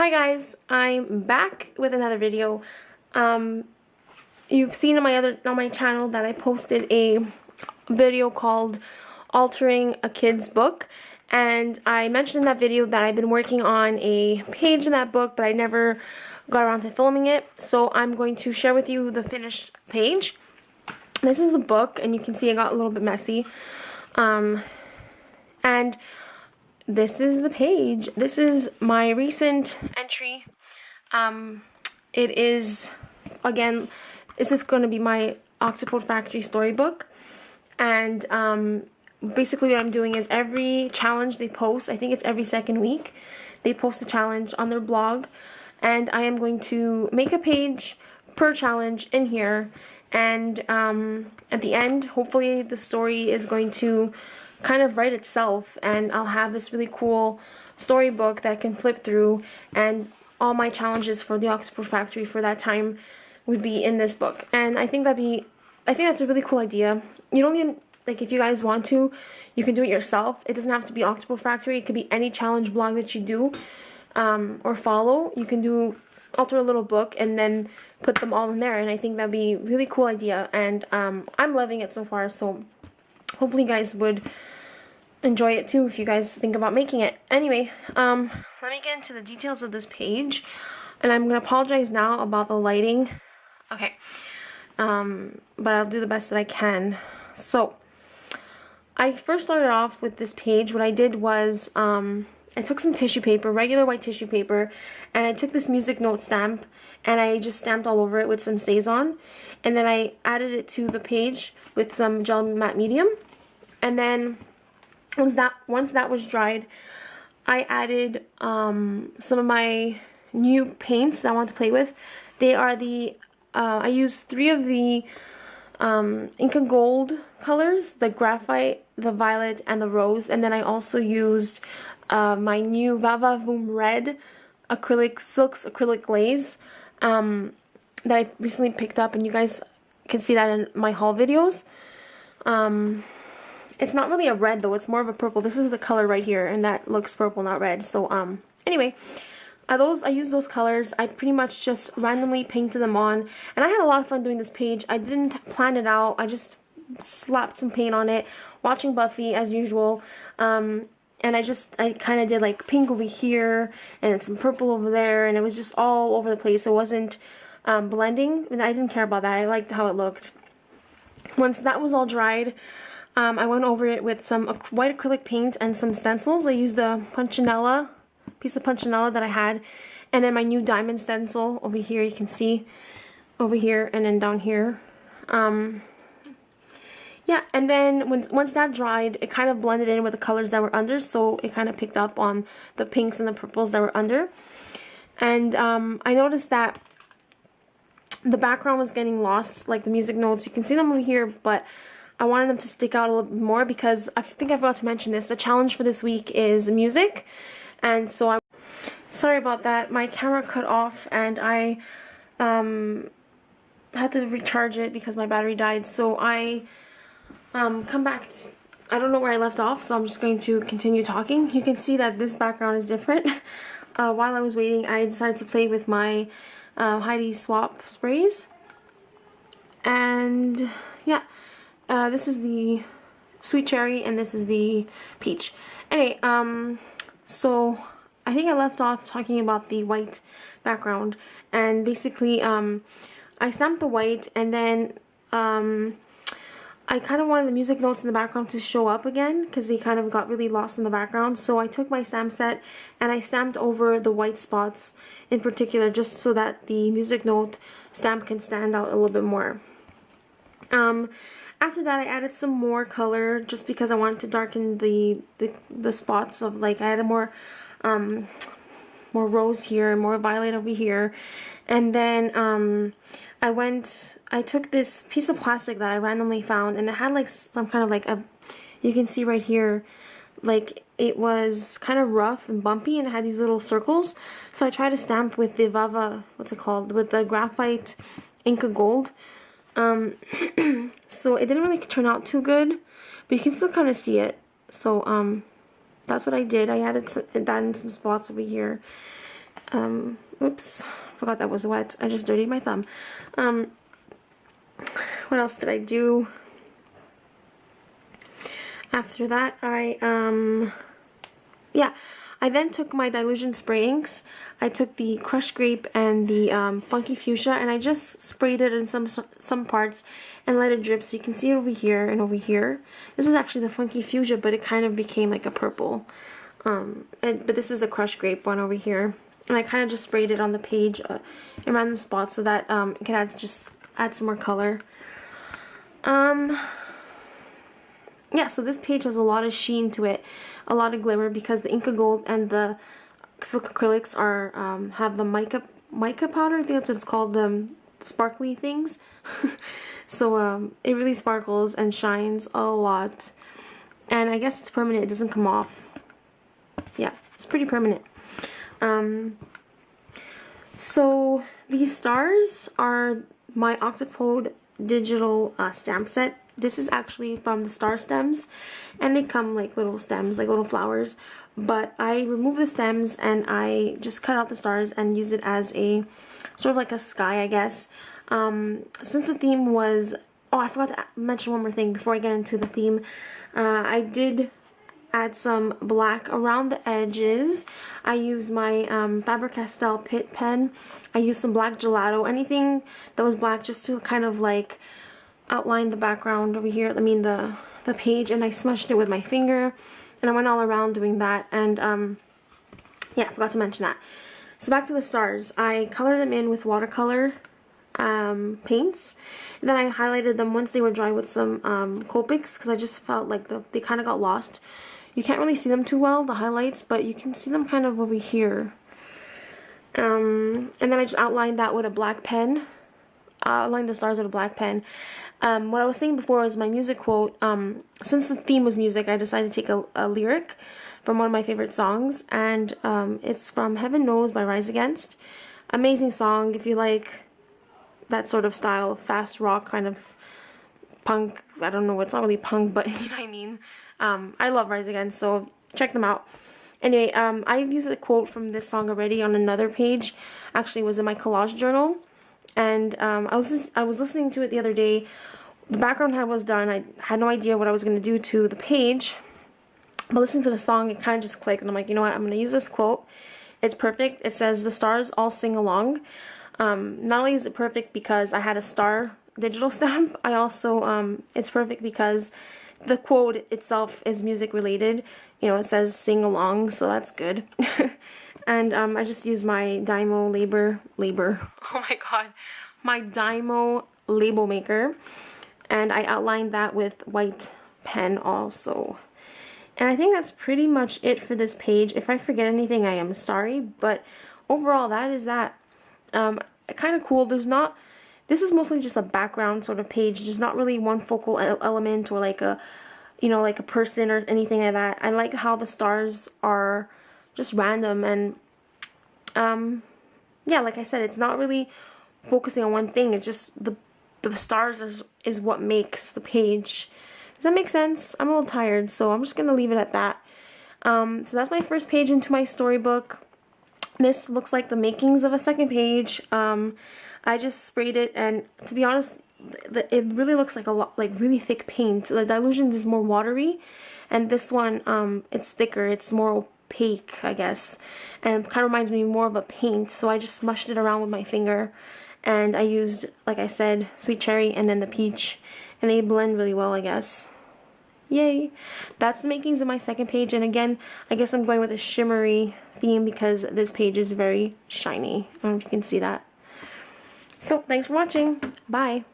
Hi guys, I'm back with another video. You've seen on my channel that I posted a video called Altering a Kid's Book, and I mentioned in that video that I've been working on a page in that book, but I never got around to filming it. So I'm going to share with you the finished page. This is the book, and you can see it got a little bit messy. And this is the page. This is my recent entry. It is, again, this is going to be my Octopode Factory storybook. And basically what I'm doing is every challenge they post, I think it's every second week, they post a challenge on their blog. And I am going to make a page per challenge in here. And at the end, hopefully the story is going to kind of write itself, and I'll have this really cool storybook that I can flip through, and all my challenges for the Octopode Factory for that time would be in this book. And I think that's a really cool idea. You don't need, like, if you guys want to, you can do it yourself. It doesn't have to be Octopode Factory. It could be any challenge blog that you do or follow. You can alter a little book and then put them all in there, and I think that'd be a really cool idea, and I'm loving it so far, so hopefully you guys would enjoy it too if you guys think about making it. Anyway, let me get into the details of this page, and I'm gonna apologize now about the lighting. Okay, but I'll do the best that I can. So I first started off with this page. What I did was I took some tissue paper, regular white tissue paper, and I took this music note stamp and I just stamped all over it with some StazOn, and then I added it to the page with some gel matte medium. And then once that was dried, I added some of my new paints that I want to play with. They are I used 3 of the Inca Gold colors, the graphite, the violet, and the rose. And then I also used my new Vava Voom Red Silks acrylic glaze that I recently picked up, and you guys can see that in my haul videos. It's not really a red though, it's more of a purple. This is the color right here, and that looks purple, not red. So anyway, I used those colors. I pretty much just randomly painted them on, and I had a lot of fun doing this page. I didn't plan it out. I just slapped some paint on it, watching Buffy as usual. And I kind of did like pink over here and some purple over there, and it was just all over the place. It wasn't blending, and I didn't care about that. I liked how it looked. Once that was all dried, I went over it with some white acrylic paint and some stencils. I used a piece of punchinella that I had, and then my new diamond stencil over here. You can see over here and then down here. Yeah, and then once that dried, it kind of blended in with the colors that were under, so it kind of picked up on the pinks and the purples that were under. And I noticed that the background was getting lost, like the music notes. You can see them over here, but I wanted them to stick out a little bit more because I think I forgot to mention this. The challenge for this week is music, and so sorry about that. My camera cut off, and I had to recharge it because my battery died. So I come back. I don't know where I left off, so I'm just going to continue talking. You can see that this background is different. While I was waiting, I decided to play with my Heidi Swap sprays, and yeah. This is the sweet cherry, and this is the peach. Anyway, so I think I left off talking about the white background, and basically, I stamped the white, and then, I kind of wanted the music notes in the background to show up again, because they kind of got really lost in the background. So I took my stamp set, and I stamped over the white spots in particular, just so that the music note stamp can stand out a little bit more. After that, I added some more color just because I wanted to darken the spots of, like, I added more rose here and more violet over here. And then I took this piece of plastic that I randomly found, and it had like some kind of like you can see right here, like it was kind of rough and bumpy, and it had these little circles. So I tried to stamp with the Vava, what's it called, with the graphite Inca Gold. So it didn't really turn out too good, but you can still kind of see it. So that's what I did. I added that in some spots over here. Oops, forgot that was wet. I just dirtied my thumb. What else did I do? After that, I then took my Dilution spray inks. I took the Crushed Grape and the Funky Fuchsia, and I just sprayed it in some parts and let it drip, so you can see it over here and over here. This was actually the Funky Fuchsia, but it kind of became like a purple. But this is the Crushed Grape one over here. And I kind of just sprayed it on the page in random spots so that it can add some more color. Yeah, so this page has a lot of sheen to it, a lot of glimmer, because the Inca Gold and the silk acrylics are have the mica powder. I think that's what it's called, the sparkly things. So it really sparkles and shines a lot, and I guess it's permanent. It doesn't come off. Yeah, it's pretty permanent. So these stars are my Octopode digital stamp set. This is actually from the star stems, and they come like little stems, like little flowers, but I removed the stems and I just cut out the stars and use it as a sort of like a sky, I guess. Since the theme was, oh, I forgot to mention one more thing before I get into the theme. I did add some black around the edges. I used my Faber-Castell Pitt pen. I used some black gelato, anything that was black, just to kind of like outline the background over here, I mean the page, and I smudged it with my finger, and I went all around doing that. And yeah, I forgot to mention that. So back to the stars. I colored them in with watercolor paints, and then I highlighted them once they were dry with some Copics, because I just felt like they kind of got lost. You can't really see them too well, the highlights, but you can see them kind of over here. And then I just outlined that with a black pen. Outlined the stars with a black pen. What I was saying before was my music quote. Since the theme was music, I decided to take a lyric from one of my favorite songs, and it's from Heaven Knows by Rise Against. Amazing song if you like that sort of style, fast rock, kind of punk. I don't know, it's not really punk, but you know what I mean. I love Rise Against, so check them out. Anyway, I've used a quote from this song already on another page. Actually, it was in my collage journal. And I was listening to it the other day. The background was done. I had no idea what I was going to do to the page. But listening to the song, it kind of just clicked. And I'm like, you know what? I'm going to use this quote. It's perfect. It says, "The stars all sing along." Not only is it perfect because I had a star digital stamp, I also, it's perfect because the quote itself is music related. You know, it says sing along, so that's good. And I just used my Dymo oh my god, my Dymo label maker, and I outlined that with white pen also. And I think that's pretty much it for this page. If I forget anything, I am sorry, but overall that is that. Kind of cool. This is mostly just a background sort of page. There's not really one focal element or like a, you know, like a person or anything like that. I like how the stars are just random, and yeah, like I said, it's not really focusing on one thing. It's just the stars is what makes the page. Does that make sense? I'm a little tired, so I'm just gonna leave it at that. So that's my first page into my storybook. This looks like the makings of a second page. I just sprayed it, and to be honest, it really looks like a lot, like really thick paint. The Dilutions is more watery, and this one, it's thicker. It's more opaque, I guess, and kind of reminds me more of a paint. So I just smushed it around with my finger, and I used, like I said, sweet cherry and then the peach, and they blend really well, I guess. Yay! That's the makings of my second page, and again, I guess I'm going with a shimmery theme because this page is very shiny. I don't know if you can see that. So, thanks for watching. Bye!